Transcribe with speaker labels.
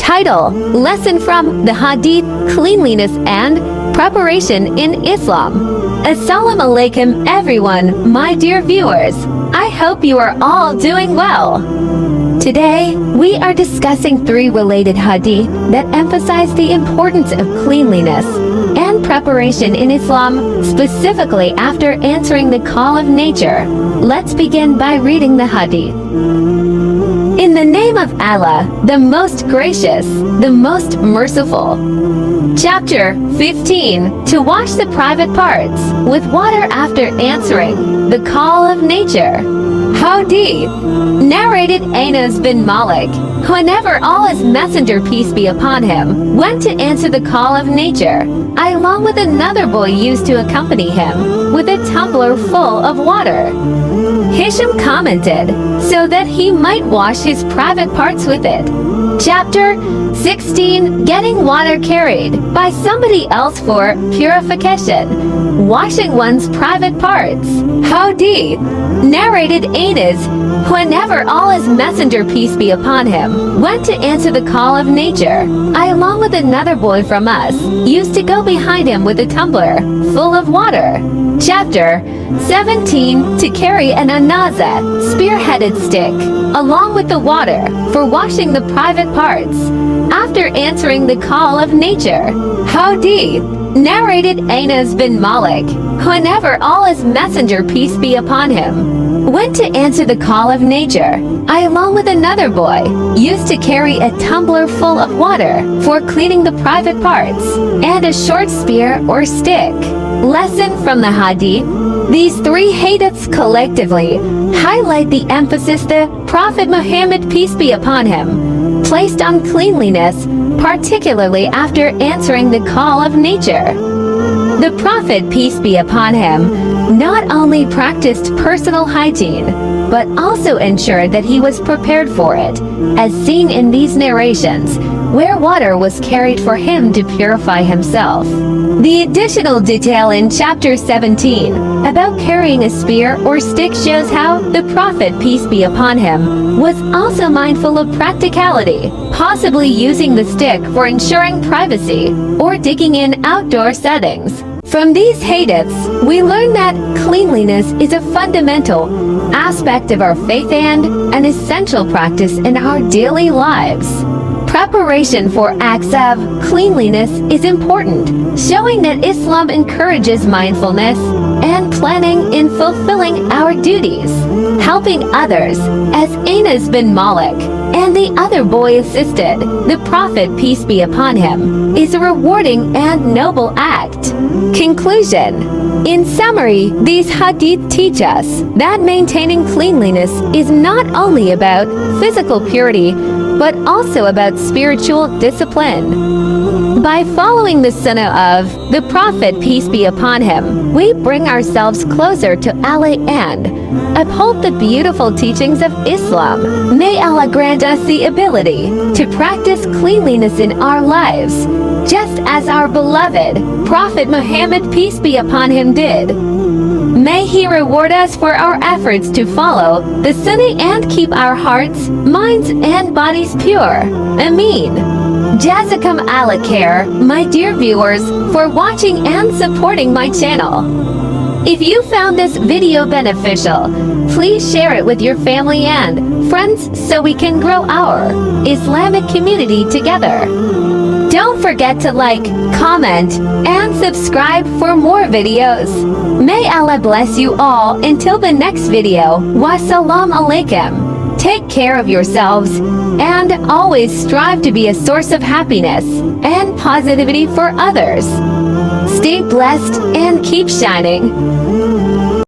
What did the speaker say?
Speaker 1: Title: Lesson from the Hadith, Cleanliness and Preparation in Islam. Assalamu alaikum everyone, my dear viewers. I hope you are all doing well. Today, we are discussing 3 related hadith that emphasize the importance of cleanliness and preparation in Islam, specifically after answering the call of nature. Let's begin by reading the hadith. In the name of Allah, the most gracious, the most merciful. Chapter 15. To wash the private parts with water after answering the call of nature. Hadith. Narrated Anas bin Malik. Whenever Allah's messenger, peace be upon him, went to answer the call of nature, I along with another boy used to accompany him with a tumbler full of water. Hisham commented, so that he might wash his private parts with it. Chapter 16. Getting water carried by somebody else for purification. Washing one's private parts. Hadith. Narrated Anas. Whenever Allah's messenger, peace be upon him, went to answer the call of nature, I along with another boy from us used to go behind him with a tumbler full of water. Chapter 17. To carry an anaza, spear-headed stick, along with the water, for washing the private parts, after answering the call of nature. Hadith. Narrated Anas bin Malik. Whenever Allah's messenger, peace be upon him, went to answer the call of nature, I along with another boy used to carry a tumbler full of water for cleaning the private parts, and a short spear or stick. Lesson from the hadith. These 3 hadiths collectively highlight the emphasis the Prophet Muhammad, peace be upon him, placed on cleanliness, particularly after answering the call of nature. The Prophet, peace be upon him, not only practiced personal hygiene, but also ensured that he was prepared for it, as seen in these narrations, where water was carried for him to purify himself. The additional detail in chapter 17 about carrying a spear or stick shows how the Prophet, peace be upon him, was also mindful of practicality, possibly using the stick for ensuring privacy or digging in outdoor settings. From these hadiths, we learn that cleanliness is a fundamental aspect of our faith and an essential practice in our daily lives. Preparation for acts of cleanliness is important, showing that Islam encourages mindfulness and planning in fulfilling our duties. Helping others, as Anas bin Malik and the other boy assisted the Prophet, peace be upon him, is a rewarding and noble act. Conclusion. In summary, these hadith teach us that maintaining cleanliness is not only about physical purity, but also about spiritual discipline. By following the sunnah of the Prophet, peace be upon him, we bring ourselves closer to Allah and uphold the beautiful teachings of Islam. May Allah grant us the ability to practice cleanliness in our lives, just as our beloved Prophet Muhammad, peace be upon him, did. May he reward us for our efforts to follow the sunnah and keep our hearts, minds, and bodies pure. Ameen. Jazakum Allah khair, my dear viewers, for watching and supporting my channel. If you found this video beneficial, please share it with your family and friends so we can grow our Islamic community together. Don't forget to like, comment, and subscribe for more videos. May Allah bless you all until the next video. Wassalamu alaikum. Take care of yourselves and always strive to be a source of happiness and positivity for others. Stay blessed and keep shining.